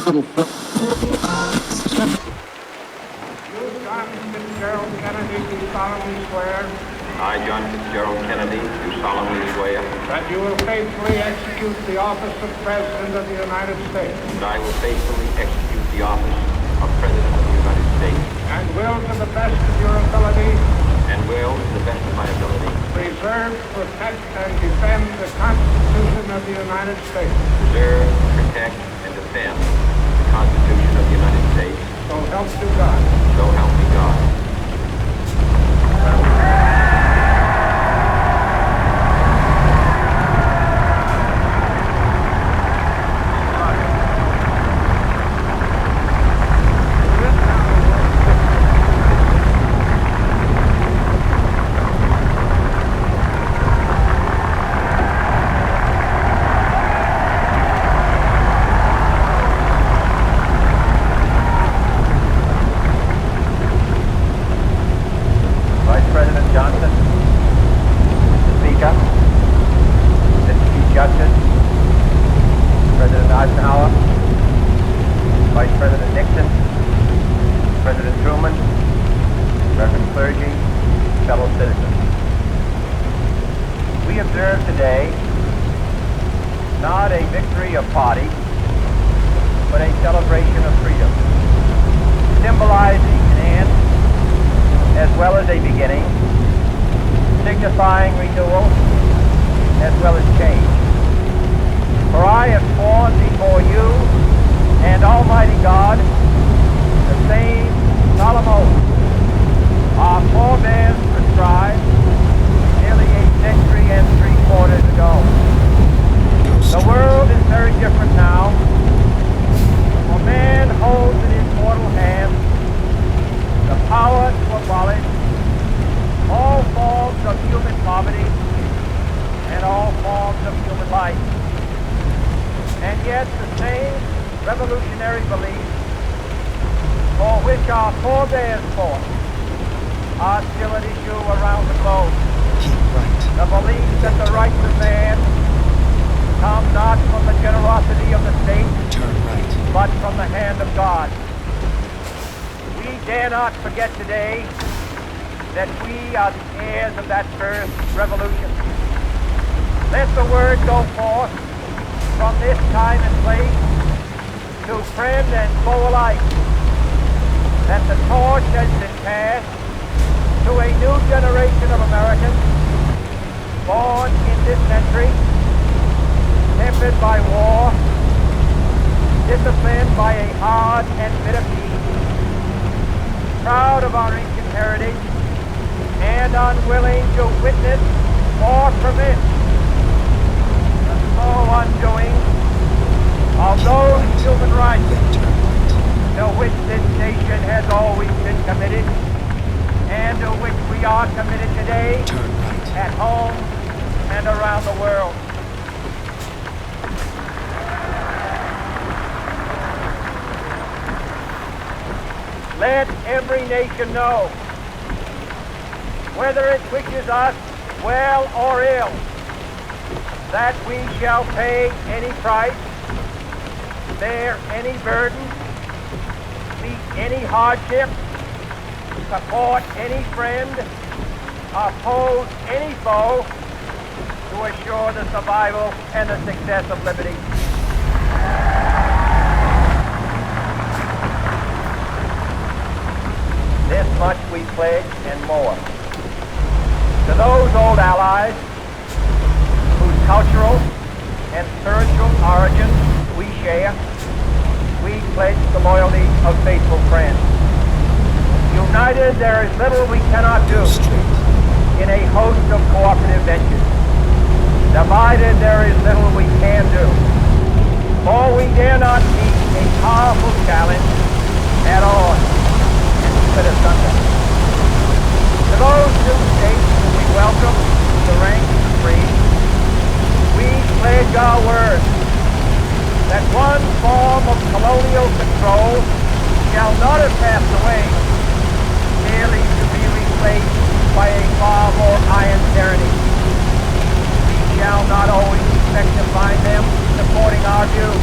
John Fitzgerald Kennedy, do solemnly swear I, John Fitzgerald Kennedy, do solemnly swear that you will faithfully execute the office of President of the United States that I will faithfully execute the office of President of the United States and will, to the best of your ability, and will, to the best of my ability, preserve, protect, and defend the Constitution of the United States. preserve, protect, and defend the Constitution of the United States. So help you God. So help me God. Vice President Johnson, Mr. Speaker, Mr. Chief Justice, President Eisenhower, Vice President Nixon, President Truman, Reverend clergy, fellow citizens. We observe today not a victory of party, but a celebration of freedom, symbolizing an end as well as a beginning, signifying renewal as well as change. For I have sworn before you and Almighty God the same solemn oath our forebears prescribed nearly a century and 3/4 ago. The world is very different now, for man holds in his mortal hand the power to abolish all forms of human poverty and all forms of human life. And yet the same revolutionary beliefs for which our forebears fought are still at issue around the globe. The belief that the rights of man come not from the generosity of the state, but from the hand of God. We dare not forget today that we are the heirs of that first revolution. Let the word go forth from this time and place to friend and foe alike that the torch has been passed to a new generation of Americans born in this century, tempered by war, disciplined by a hard and bitter peace, proud of our ancient heritage, and unwilling to witness or permit the slow undoing of those human rights to which this nation has always been committed, and to which we are committed today at home and around the world. Let every nation know, whether it wishes us well or ill, that we shall pay any price, bear any burden, meet any hardship, support any friend, oppose any foe to assure the survival and the success of liberty. This much we pledge and more. To those old allies whose cultural and spiritual origins we share, we pledge the loyalty of faithful friends. United, there is little we cannot do in a host of cooperative ventures. Divided, there is little we can do, for we dare not meet a powerful challenge at all and split asunder. To those new states whom we welcome to the ranks of the free, we pledge our word that one form of colonial control shall not have passed away, merely to be replaced by a far more iron tyranny. We shall not always expect to find them supporting our views,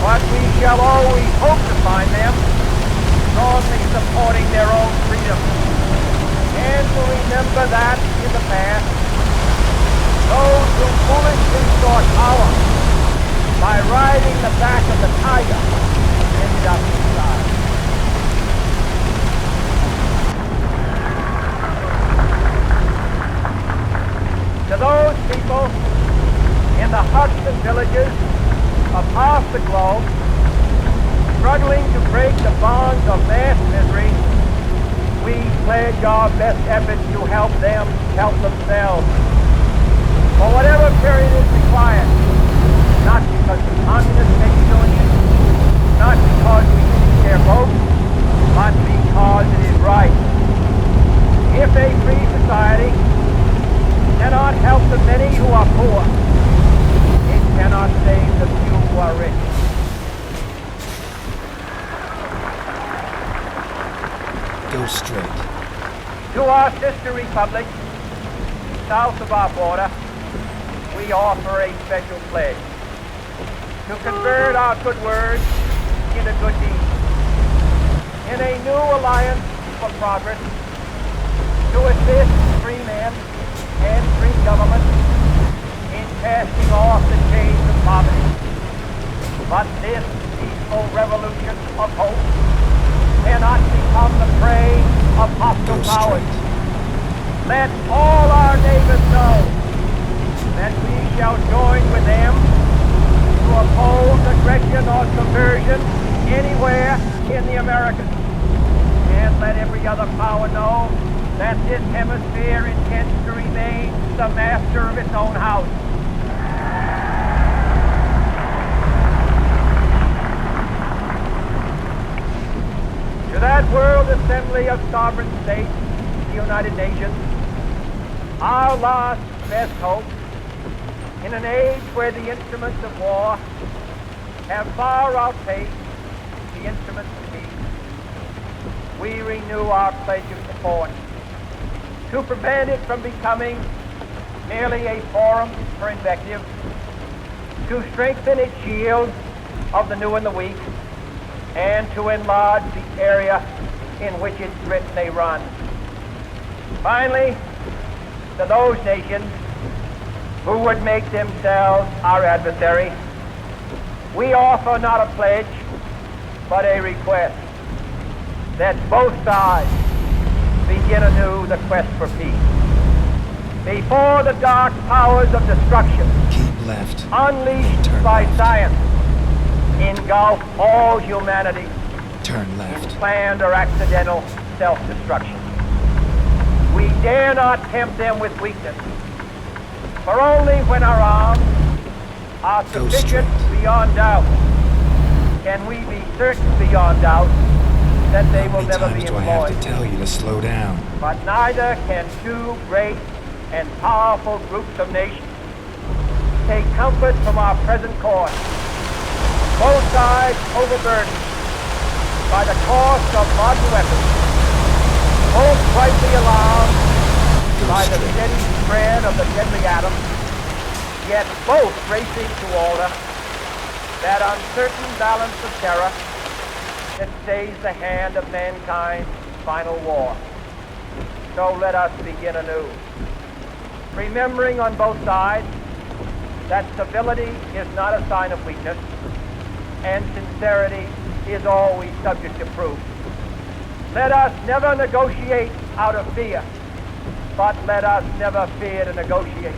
But we shall always hope to find them strongly supporting their own freedom. And to remember that in the past, those who foolishly sought power by riding the back of the tiger ended up inside. To those people in the huts and villages across the globe, struggling to break the bonds of mass misery, we pledge our best efforts to help them help themselves. For whatever period is required, not because the communists may be doing it, not because we seek their vote, but because it is right. If a free society cannot help the many who are poor, it cannot save the few who are rich. Go straight. To our sister republic, south of our border, we offer a special pledge to convert our good words into good deeds. In a new alliance for progress, to assist free men and free government in casting off the chains of poverty. But this peaceful revolution of hope cannot become the prey of hostile powers. Let all our neighbors know that we shall join with them to oppose aggression or subversion anywhere in the Americas. And let every other power know that this hemisphere intends to remain the master of its own house. To that World Assembly of Sovereign States, the United Nations, our last best hope, in an age where the instruments of war have far outpaced the instruments of peace, we renew our pledge of support to prevent it from becoming merely a forum for invective, to strengthen its shield of the new and the weak, and to enlarge the area in which its grit may run. Finally, to those nations who would make themselves our adversary, we offer not a pledge, but a request that both sides begin anew the quest for peace. Before the dark powers of destruction, Keep left. unleashed Turn by left. science, engulf all humanity Turn in left. planned or accidental self-destruction. We dare not tempt them with weakness, for only when our arms are Go sufficient straight. beyond doubt can we be certain beyond doubt that they How will many never times be do I have employed. to tell you to slow down? But neither can two great and powerful groups of nations take comfort from our present course. Both sides overburdened by the cost of modern weapons, both rightly alarmed by the straight. steady spread of the deadly atom, yet both racing to alter that uncertain balance of terror that stays the hand of mankind's final war. So let us begin anew, remembering on both sides that civility is not a sign of weakness, and sincerity is always subject to proof. Let us never negotiate out of fear, but let us never fear to negotiate.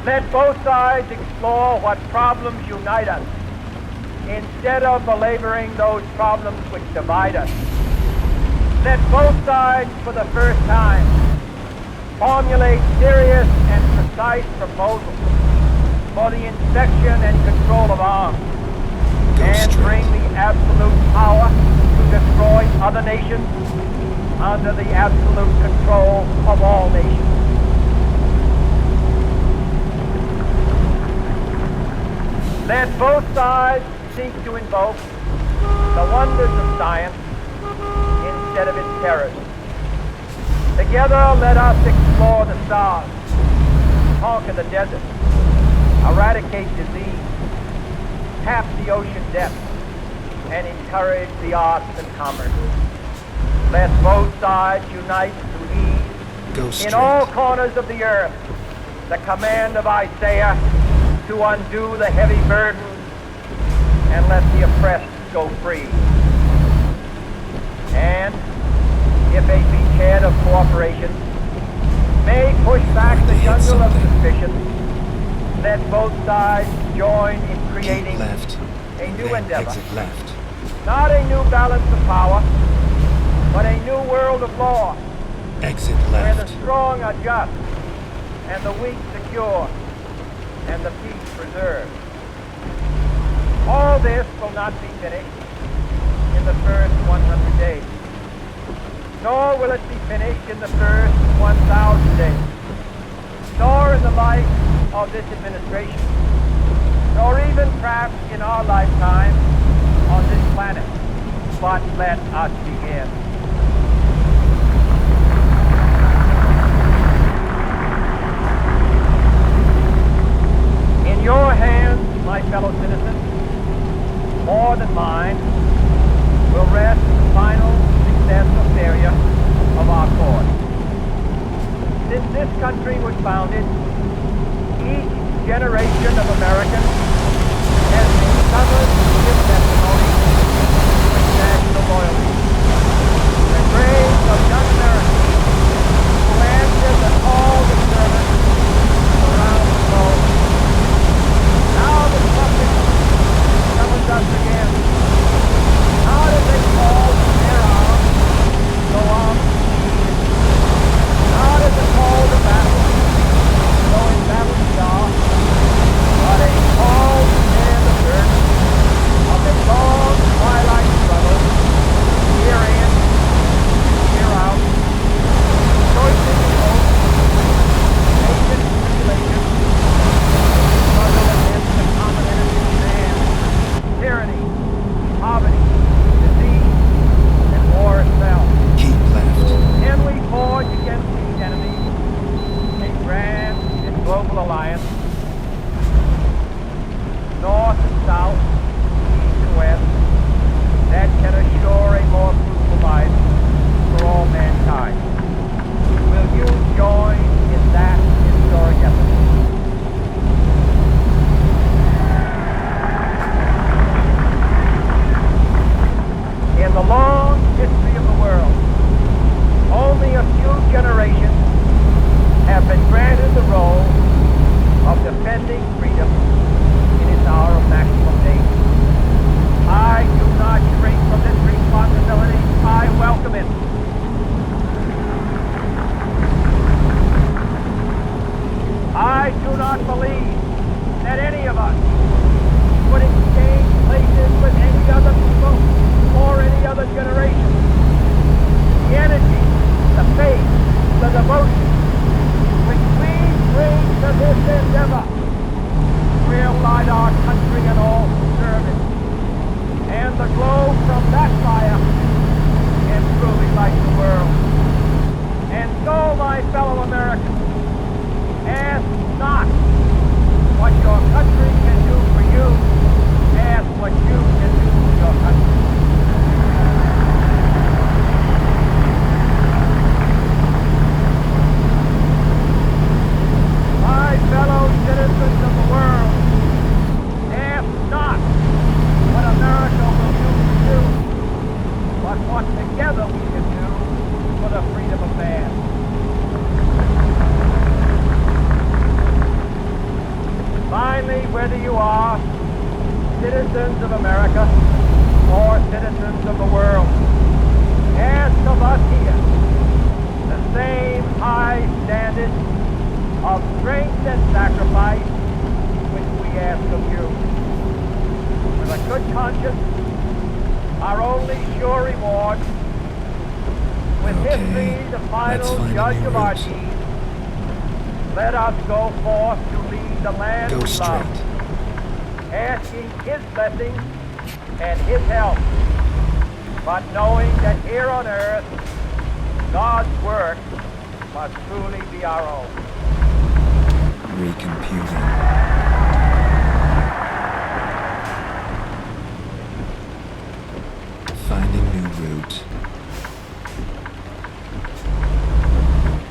Let both sides explore what problems unite us, instead of belaboring those problems which divide us. Let both sides, for the first time, formulate serious and precise proposals for the inspection and control of arms, and bring the absolute power to destroy other nations under the absolute control of all nations. Let both sides seek to invoke the wonders of science instead of its terrors. Together, let us explore the stars, conquer the desert, eradicate disease, tap the ocean depths, and encourage the arts and commerce. Let both sides unite to ease Go in straight. all corners of the earth the command of Isaiah to undo the heavy burden and let the oppressed go free. And if a beachhead of cooperation may push back the Hit jungle of something. suspicion, let both sides join in creating Keep left. a new Then endeavor. exit left. Not a new balance of power, but a new world of law, Exit where the left. strong are just, and the weak secure, and the peace preserved. All this will not be finished in the first 100 days, nor will it be finished in the first 1,000 days, nor in the life of this administration, nor even perhaps in our lifetime on this planet. But let us begin. In your hands, my fellow citizens, more than mine, will rest the final success or failure of our cause. Since this country was founded, each generation of Americans has been summoned to give testimony with national loyalty. The graves of young Americans who answered the call to service around the globe. Now the trumpet summons us again. How did they call to their arms, go on to lead? How did the call to battle, go in battle star? But a call to bear the burden of a long twilight struggle, year in, year out, rejoicing in hope, patient tribulation, struggle against the common enemy of man, tyranny, poverty, disease, and war itself. Keep left. Can we forge against these enemies a grand and global alliance? North and south, east and west, that can assure a more fruitful life for all mankind. Will you join in that historic effort? In the long history of the world, only a few generations have been granted the role of defending freedom in its hour of maximum danger. I do not shrink from this responsibility. I welcome it. I do not believe that any of us would exchange places with any other people or any other generation. The energy, the faith, the devotion which we bring to this endeavor will light our country and all who serve it. And the glow from that fire can truly light the world. And so, my fellow Americans, ask not what your country can do for you, ask what you can do for your country. My fellow citizens of the world, ask not what America will do for you, but what together we can do for the freedom of man. Finally, whether you are citizens of America or citizens of the world, ask of us here the same high standard of strength and sacrifice which we ask of you. With a good conscience, our only sure reward, with Okay, history the let's final find a judge new of our route. deeds, let us go forth to lead the land Go we straight. love, asking his blessing and his help, but knowing that here on earth God's work must truly be our own. Recomputing. Finding new route.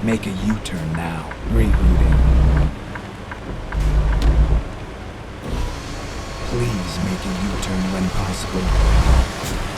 Make a U-turn now. Rerouting. Please make a U-turn when possible.